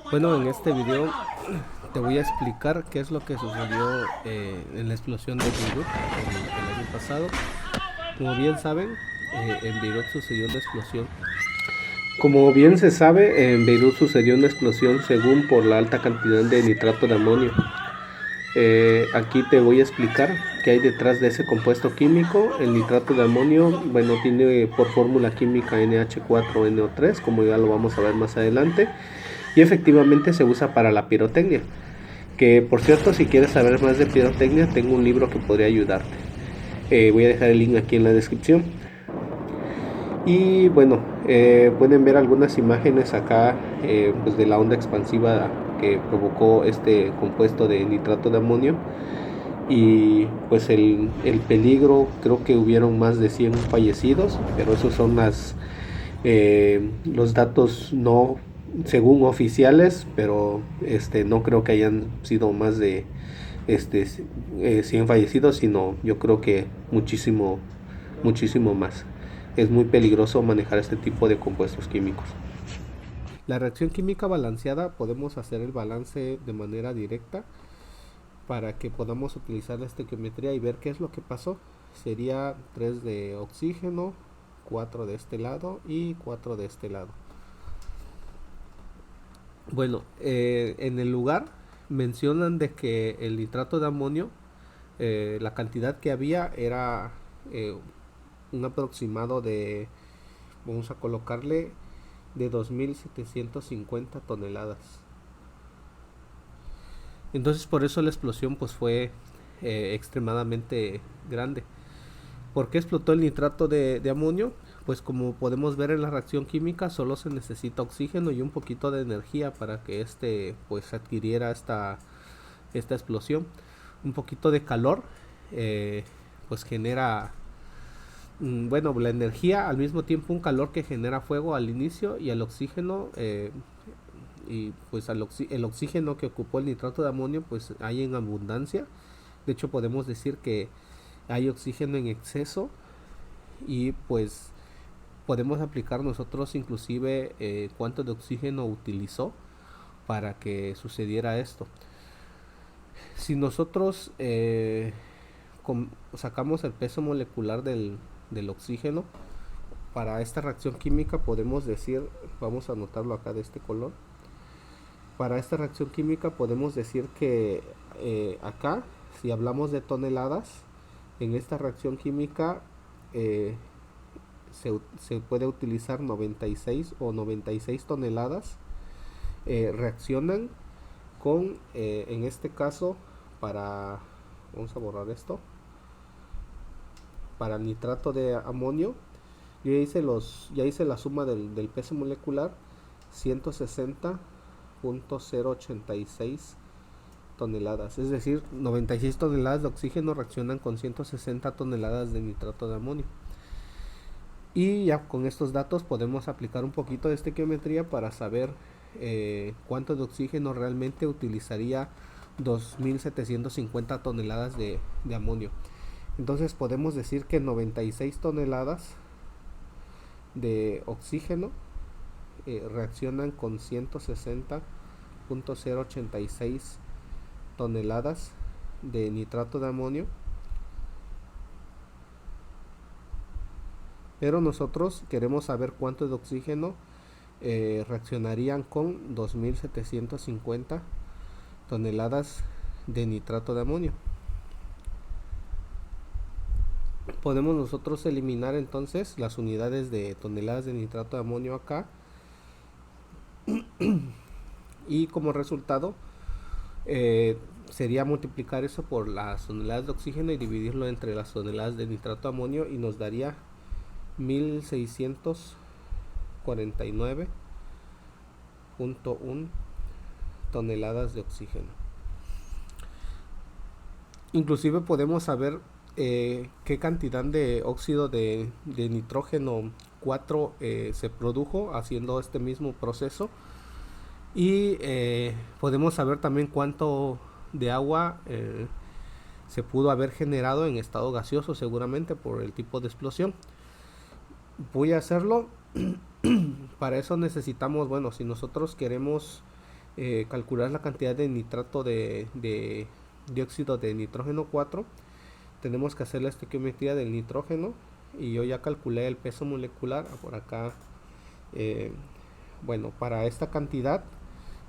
Bueno, en este video te voy a explicar qué es lo que sucedió en la explosión de Beirut el año pasado. Como bien saben, en Beirut sucedió una explosión. Como bien se sabe, en Beirut sucedió una explosión según por la alta cantidad de nitrato de amonio. Aquí te voy a explicar qué hay detrás de ese compuesto químico. El nitrato de amonio, bueno, tiene por fórmula química NH4NO3, como ya lo vamos a ver más adelante, y efectivamente se usa para la pirotecnia. Que por cierto, si quieres saber más de pirotecnia, tengo un libro que podría ayudarte. Voy a dejar el link aquí en la descripción. Y bueno, pueden ver algunas imágenes acá pues de la onda expansiva que provocó este compuesto de nitrato de amonio. Y pues el peligro, creo que hubieron más de 100 fallecidos, pero esos son los datos no según oficiales, pero no creo que hayan sido más de 100 fallecidos, sino yo creo que muchísimo más. Es muy peligroso manejar este tipo de compuestos químicos. La reacción química balanceada podemos hacer el balance de manera directa para que podamos utilizar la estequiometría y ver qué es lo que pasó. Sería 3 de oxígeno, 4 de este lado y 4 de este lado. Bueno, en el lugar mencionan de que el nitrato de amonio, la cantidad que había era un aproximado de, vamos a colocarle, de 2.750 toneladas. Entonces por eso la explosión pues fue extremadamente grande. ¿Por qué explotó el nitrato de amonio? Pues como podemos ver en la reacción química, solo se necesita oxígeno y un poquito de energía para que pues adquiriera esta explosión. Un poquito de calor pues genera, bueno, la energía, al mismo tiempo un calor que genera fuego al inicio, y el oxígeno y pues el oxígeno que ocupó el nitrato de amonio pues hay en abundancia. De hecho podemos decir que hay oxígeno en exceso, y pues podemos aplicar nosotros inclusive cuánto de oxígeno utilizó para que sucediera esto. Si nosotros sacamos el peso molecular del oxígeno para esta reacción química, podemos decir, vamos a anotarlo acá de este color, para esta reacción química podemos decir que acá, si hablamos de toneladas, en esta reacción química eh, se puede utilizar 96 o 96 toneladas. Reaccionan con, en este caso, vamos a borrar esto, para nitrato de amonio. Yo ya hice la suma del peso molecular, 160.086 toneladas, es decir, 96 toneladas de oxígeno reaccionan con 160 toneladas de nitrato de amonio. Y ya con estos datos podemos aplicar un poquito de estequiometría para saber cuánto de oxígeno realmente utilizaría 2.750 toneladas de amonio. Entonces podemos decir que 96 toneladas de oxígeno reaccionan con 160.086 toneladas de nitrato de amonio. Pero nosotros queremos saber cuánto de oxígeno reaccionarían con 2.750 toneladas de nitrato de amonio. Podemos nosotros eliminar entonces las unidades de toneladas de nitrato de amonio acá, y como resultado sería multiplicar eso por las toneladas de oxígeno y dividirlo entre las toneladas de nitrato de amonio, y nos daría 1.649.1 toneladas de oxígeno. Inclusive podemos saber qué cantidad de óxido de nitrógeno 4 se produjo haciendo este mismo proceso, y podemos saber también cuánto de agua se pudo haber generado en estado gaseoso, seguramente por el tipo de explosión. Voy a hacerlo. Para eso necesitamos, bueno, si nosotros queremos calcular la cantidad de nitrato de dióxido de nitrógeno 4, tenemos que hacer la estequiometría del nitrógeno, y yo ya calculé el peso molecular por acá. eh, bueno, para esta cantidad,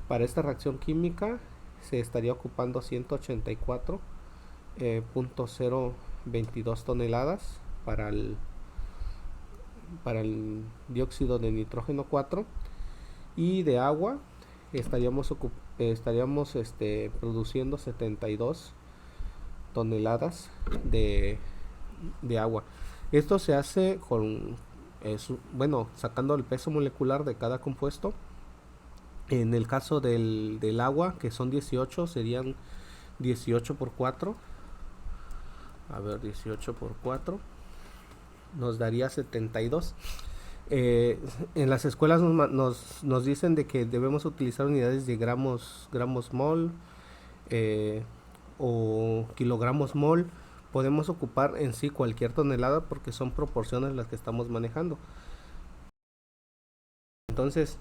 para esta reacción química, se estaría ocupando 184.022 toneladas para el dióxido de nitrógeno 4, y de agua estaríamos produciendo 72 toneladas de agua. Esto se hace con, bueno, sacando el peso molecular de cada compuesto. En el caso del agua, que son 18, serían 18 por 4. A ver, 18 por 4 nos daría 72. En las escuelas nos dicen de que debemos utilizar unidades de gramos mol, o kilogramos mol. Podemos ocupar en sí cualquier tonelada porque son proporciones las que estamos manejando. Entonces,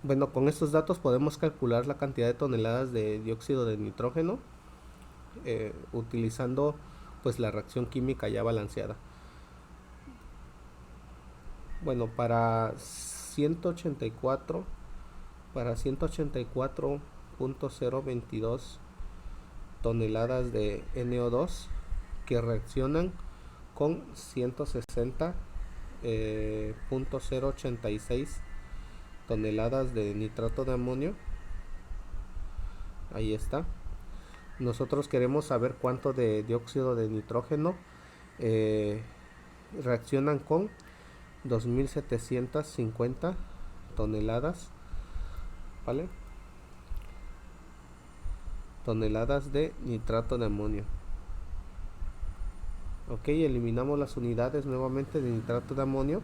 bueno, con estos datos podemos calcular la cantidad de toneladas de dióxido de nitrógeno, utilizando pues la reacción química ya balanceada. Bueno, para 184.022 toneladas de NO2 que reaccionan con 160.086 toneladas de nitrato de amonio. Ahí está. Nosotros queremos saber cuánto de dióxido de nitrógeno reaccionan con 2750 toneladas, ¿vale? Toneladas de nitrato de amonio. Ok, eliminamos las unidades nuevamente de nitrato de amonio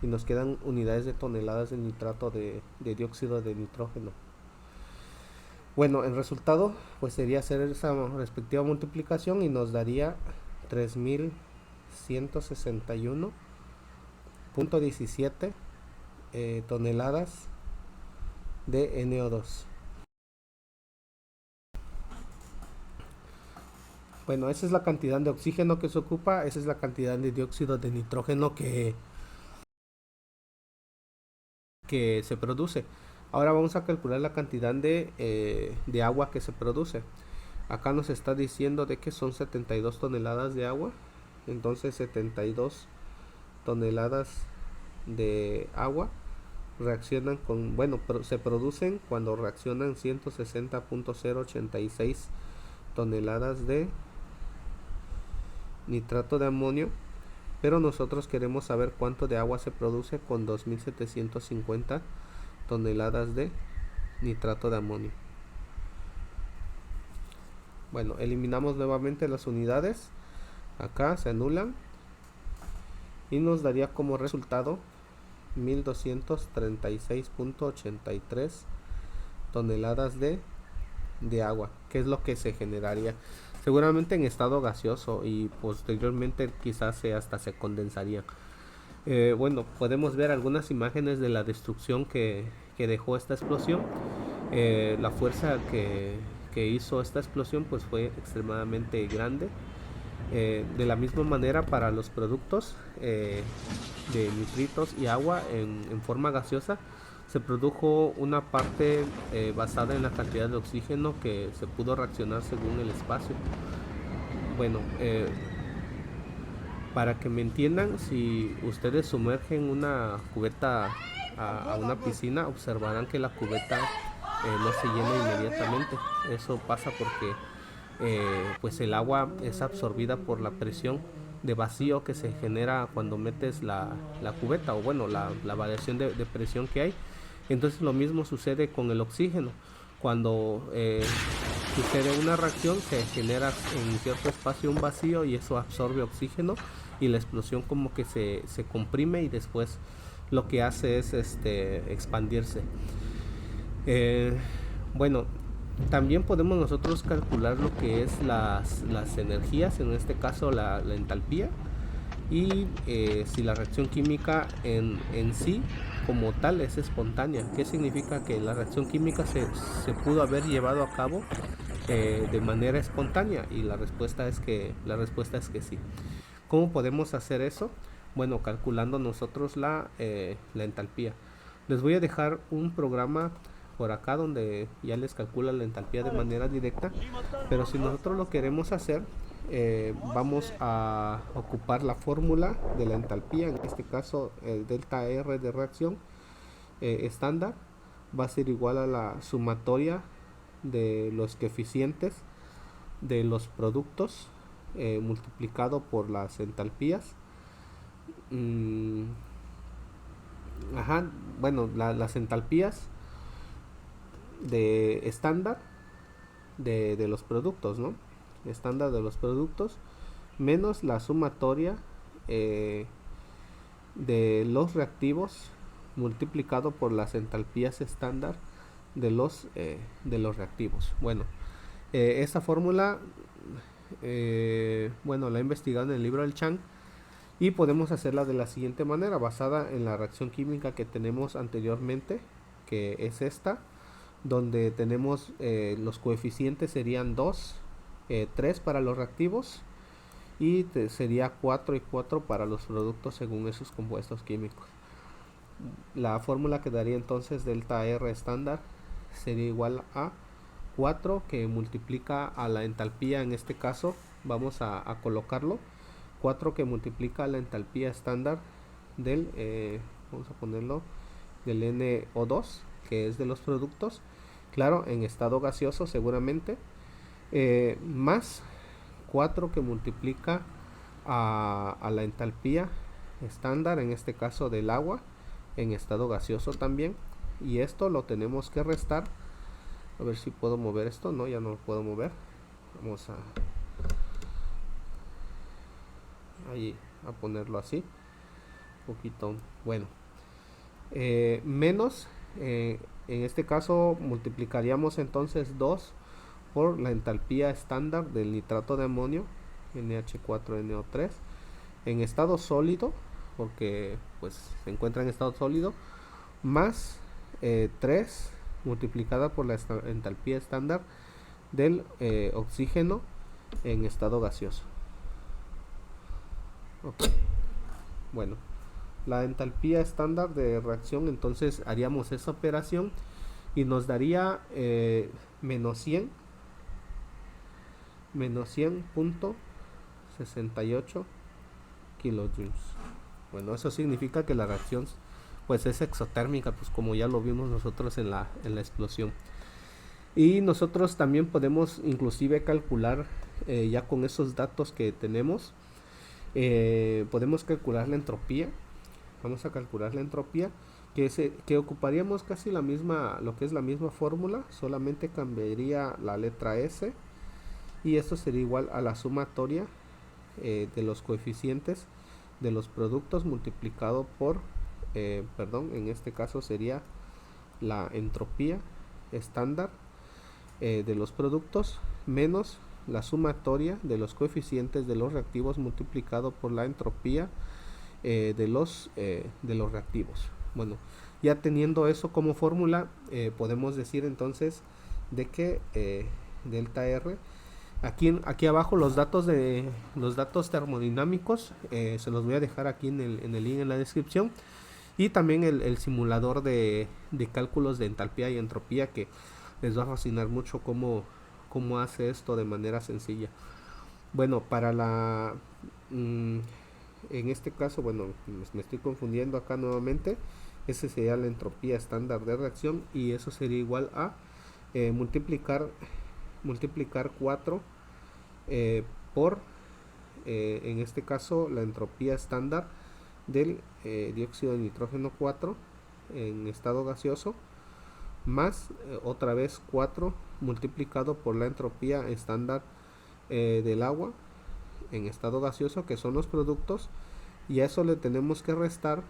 y nos quedan unidades de toneladas de nitrato de dióxido de nitrógeno. Bueno, el resultado pues sería hacer esa respectiva multiplicación y nos daría 3161.17 toneladas de NO2. Bueno, esa es la cantidad de oxígeno que se ocupa, esa es la cantidad de dióxido de nitrógeno que se produce. Ahora vamos a calcular la cantidad de agua que se produce. Acá nos está diciendo de que son 72 toneladas de agua. Entonces 72 toneladas de agua reaccionan con, bueno, se producen cuando reaccionan 160.086 toneladas de nitrato de amonio, pero nosotros queremos saber cuánto de agua se produce con 2750 toneladas de nitrato de amonio. Bueno, eliminamos nuevamente las unidades, acá se anulan y nos daría como resultado 1236.83 toneladas de agua, que es lo que se generaría seguramente en estado gaseoso, y posteriormente quizás hasta se condensaría. Bueno, podemos ver algunas imágenes de la destrucción que dejó esta explosión. La fuerza que hizo esta explosión pues fue extremadamente grande. De la misma manera, para los productos de nitritos y agua en forma gaseosa, se produjo una parte basada en la cantidad de oxígeno que se pudo reaccionar según el espacio. Bueno, para que me entiendan, si ustedes sumergen una cubeta a una piscina, observarán que la cubeta no se llena inmediatamente. Eso pasa porque pues el agua es absorbida por la presión de vacío que se genera cuando metes la cubeta, o bueno, la variación de presión que hay. Entonces lo mismo sucede con el oxígeno. Cuando sucede una reacción, se genera en cierto espacio un vacío y eso absorbe oxígeno, y la explosión como que se comprime y después lo que hace es expandirse. Bueno, también podemos nosotros calcular lo que es las energías, en este caso la entalpía. y si la reacción química en sí como tal es espontánea. ¿Qué significa? Que la reacción química se pudo haber llevado a cabo de manera espontánea, y la respuesta es que sí. ¿Cómo podemos hacer eso? Bueno, calculando nosotros la entalpía. Les voy a dejar un programa por acá donde ya les calcula la entalpía de manera directa, pero si nosotros lo queremos hacer, vamos a ocupar la fórmula de la entalpía, en este caso el delta R de reacción estándar va a ser igual a la sumatoria de los coeficientes de los productos multiplicado por las entalpías. Ajá, bueno, las entalpías de estándar de los productos, ¿no? Estándar de los productos menos la sumatoria de los reactivos multiplicado por las entalpías estándar de los reactivos. Bueno, esta fórmula bueno, la he investigado en el libro del Chang, y podemos hacerla de la siguiente manera, basada en la reacción química que tenemos anteriormente, que es esta, donde tenemos los coeficientes serían 2, 3 para los reactivos, y sería 4 y 4 para los productos según esos compuestos químicos. La fórmula que daría entonces delta R estándar sería igual a 4 que multiplica a la entalpía, en este caso vamos a colocarlo 4 que multiplica a la entalpía estándar del vamos a ponerlo del NO2, que es de los productos, claro, en estado gaseoso seguramente, más 4 que multiplica a la entalpía estándar, en este caso del agua, en estado gaseoso también, y esto lo tenemos que restar. A ver si puedo mover esto. No, ya no lo puedo mover. Vamos a ponerlo así un poquito. Bueno, menos en este caso multiplicaríamos entonces 2 por la entalpía estándar del nitrato de amonio, NH4NO3, en estado sólido, porque pues se encuentra en estado sólido, más 3 multiplicada por la entalpía estándar del oxígeno en estado gaseoso. Okay. Bueno, la entalpía estándar de reacción, entonces haríamos esa operación y nos daría menos 100.68 kilojoules. Bueno, eso significa que la reacción pues es exotérmica, pues como ya lo vimos nosotros en la explosión. Y nosotros también podemos inclusive calcular ya con esos datos que tenemos, podemos calcular la entropía. Vamos a calcular la entropía, que ocuparíamos casi la misma, lo que es la misma fórmula, solamente cambiaría la letra S, y esto sería igual a la sumatoria de los coeficientes de los productos multiplicado por en este caso sería la entropía estándar de los productos menos la sumatoria de los coeficientes de los reactivos multiplicado por la entropía de los reactivos. Bueno, ya teniendo eso como fórmula, podemos decir entonces de que delta R, aquí abajo los datos termodinámicos se los voy a dejar aquí en el link en la descripción, y también el simulador de cálculos de entalpía y entropía, que les va a fascinar mucho cómo hace esto de manera sencilla. Bueno, para en este caso, bueno, me estoy confundiendo acá nuevamente. Ese sería la entropía estándar de reacción, y eso sería igual a multiplicar 4 por en este caso la entropía estándar del dióxido de nitrógeno 4 en estado gaseoso, más otra vez 4 multiplicado por la entropía estándar del agua en estado gaseoso, que son los productos, y a eso le tenemos que restar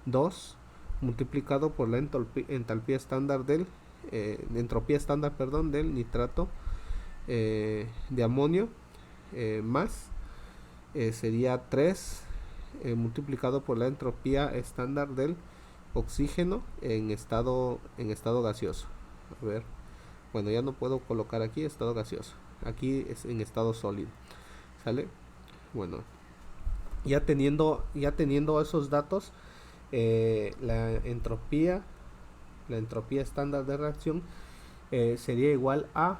2 multiplicado por la entropía estándar del del nitrato de amonio, más sería 3 multiplicado por la entropía estándar del oxígeno en estado gaseoso. A ver, bueno, ya no puedo colocar aquí estado gaseoso, aquí es en estado sólido, ¿sale? Bueno, ya teniendo esos datos, la entropía estándar de reacción sería igual a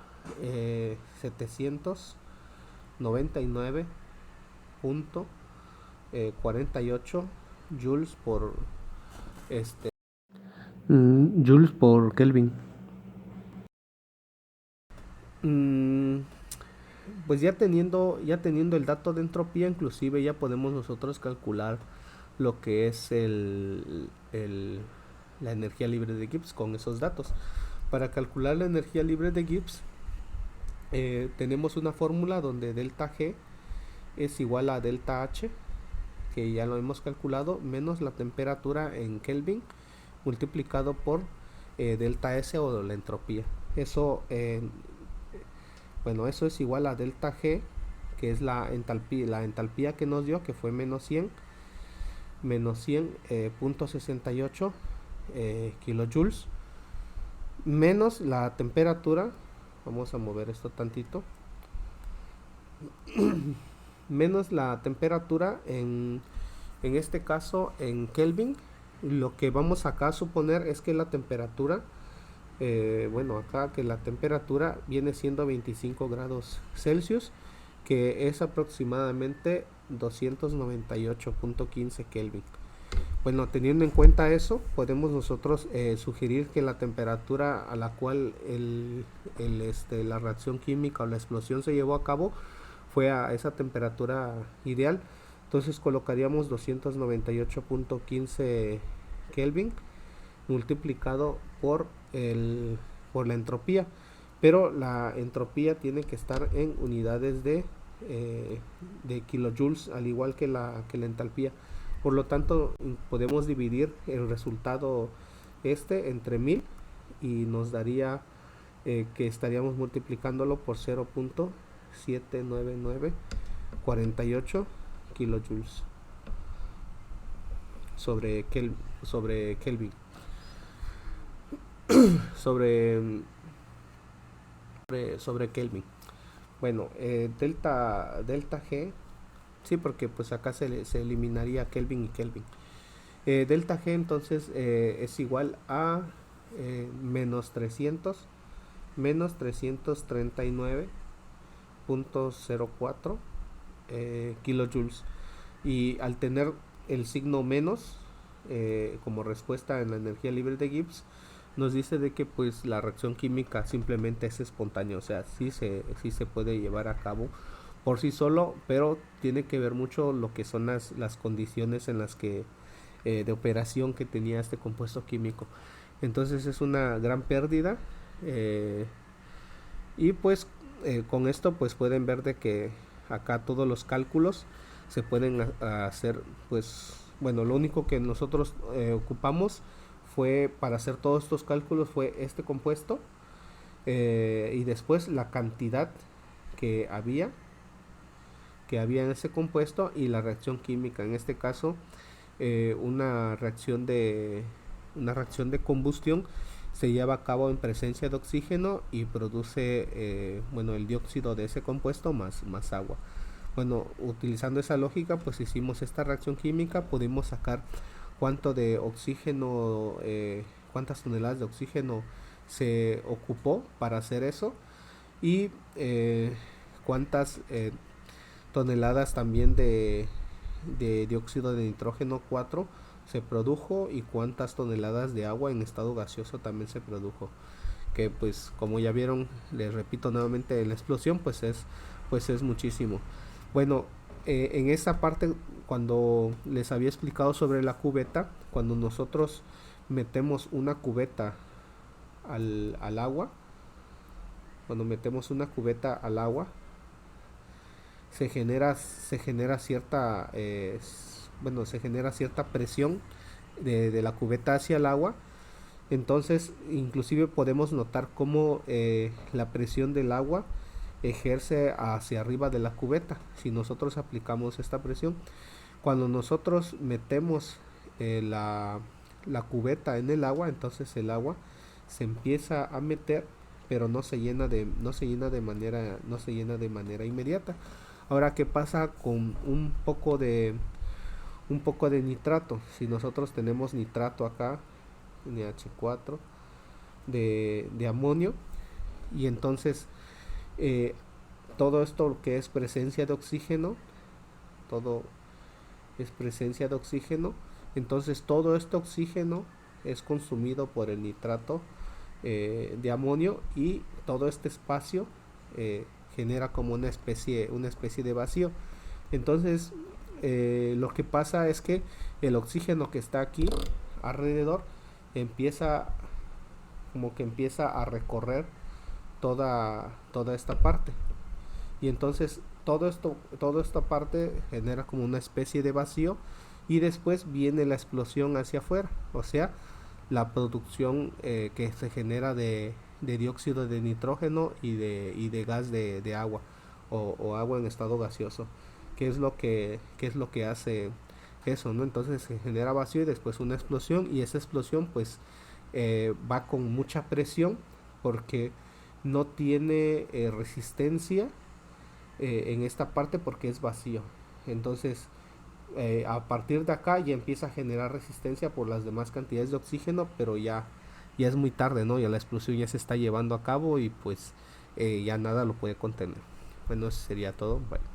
799.48 joules por joules por Kelvin. Pues ya teniendo el dato de entropía, inclusive ya podemos nosotros calcular lo que es la energía libre de Gibbs con esos datos. Para calcular la energía libre de Gibbs tenemos una fórmula donde delta G es igual a delta H, que ya lo hemos calculado, menos la temperatura en Kelvin multiplicado por delta S o la entropía. Eso eso es igual a delta G, que es la entalpía que nos dio, que fue menos 100.68 kilojoules, menos la temperatura. Vamos a mover esto tantito. Menos la temperatura en este caso en Kelvin. Lo que vamos acá a suponer es que la temperatura acá que la temperatura viene siendo 25 grados Celsius, que es aproximadamente 298.15 Kelvin. Bueno, teniendo en cuenta eso, podemos nosotros sugerir que la temperatura a la cual la reacción química o la explosión se llevó a cabo fue a esa temperatura ideal. Entonces colocaríamos 298.15 Kelvin multiplicado por la entropía, pero la entropía tiene que estar en unidades de kilojoules, al igual que la entalpía. Por lo tanto, podemos dividir el resultado entre 1000 y nos daría que estaríamos multiplicándolo por 0.79948 kilojoules sobre Kelvin. sobre Kelvin. Bueno, delta G, sí, porque pues acá se eliminaría Kelvin y Kelvin. Delta G entonces es igual a menos 339.04 kilojoules. Y al tener el signo menos como respuesta en la energía libre de Gibbs, nos dice de que pues la reacción química simplemente es espontánea, o sea, sí se puede llevar a cabo por sí solo, pero tiene que ver mucho lo que son las condiciones en las que de operación que tenía este compuesto químico. Entonces es una gran pérdida y pues con esto pues pueden ver de que acá todos los cálculos se pueden hacer. Pues bueno, lo único que nosotros ocupamos fue para hacer todos estos cálculos fue este compuesto y después la cantidad que había en ese compuesto y la reacción química. En este caso una reacción de combustión se lleva a cabo en presencia de oxígeno y produce el dióxido de ese compuesto más agua. Bueno, utilizando esa lógica pues hicimos esta reacción química, pudimos sacar cuánto de oxígeno, cuántas toneladas de oxígeno se ocupó para hacer eso y cuántas toneladas también de dióxido de nitrógeno 4 se produjo y cuántas toneladas de agua en estado gaseoso también se produjo, que pues como ya vieron, les repito nuevamente, en la explosión pues es muchísimo. Bueno, en esa parte, cuando les había explicado sobre la cubeta, cuando nosotros metemos una cubeta al agua, se genera cierta presión de la cubeta hacia el agua. Entonces inclusive podemos notar cómo la presión del agua ejerce hacia arriba de la cubeta. Si nosotros aplicamos esta presión, cuando nosotros metemos la cubeta en el agua, entonces el agua se empieza a meter, pero no se llena de manera inmediata. Ahora, ¿qué pasa con un poco de nitrato? Si nosotros tenemos nitrato acá, NH4 de amonio, y entonces todo esto que es presencia de oxígeno, todo es presencia de oxígeno, entonces todo este oxígeno es consumido por el nitrato de amonio, y todo este espacio genera como una especie de vacío. Entonces lo que pasa es que el oxígeno que está aquí alrededor empieza empieza a recorrer toda esta parte, y entonces toda esta parte genera como una especie de vacío, y después viene la explosión hacia afuera, o sea, la producción que se genera de dióxido de nitrógeno y de gas de agua, o agua en estado gaseoso. ¿Qué es lo que hace eso, no? Entonces se genera vacío y después una explosión, y esa explosión pues va con mucha presión, porque no tiene resistencia en esta parte, porque es vacío. Entonces a partir de acá ya empieza a generar resistencia por las demás cantidades de oxígeno, pero ya es muy tarde, ¿no? Ya la explosión ya se está llevando a cabo, y pues ya nada lo puede contener. Bueno, eso sería todo. Bye.